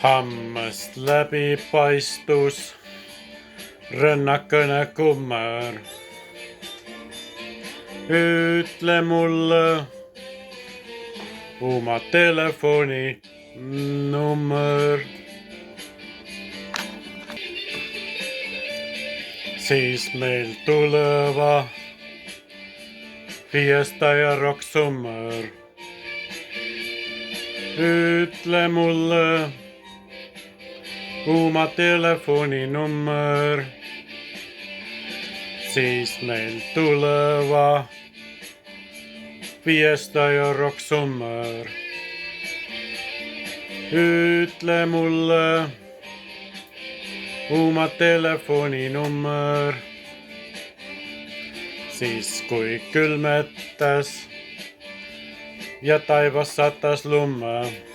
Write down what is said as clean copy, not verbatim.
Hammast läbipaistus, rõnnakene kummer. Ütle mulle oma telefoni number. Siis meil tuleva Fiesta ja Rock Summer. Ütle mulle oma telefoninummer. Siis meil tuleva Fiesta ja Rock Summer. Ütle mulle oma telefoninummer. Siis kui külmetas ja taivas satas lumme.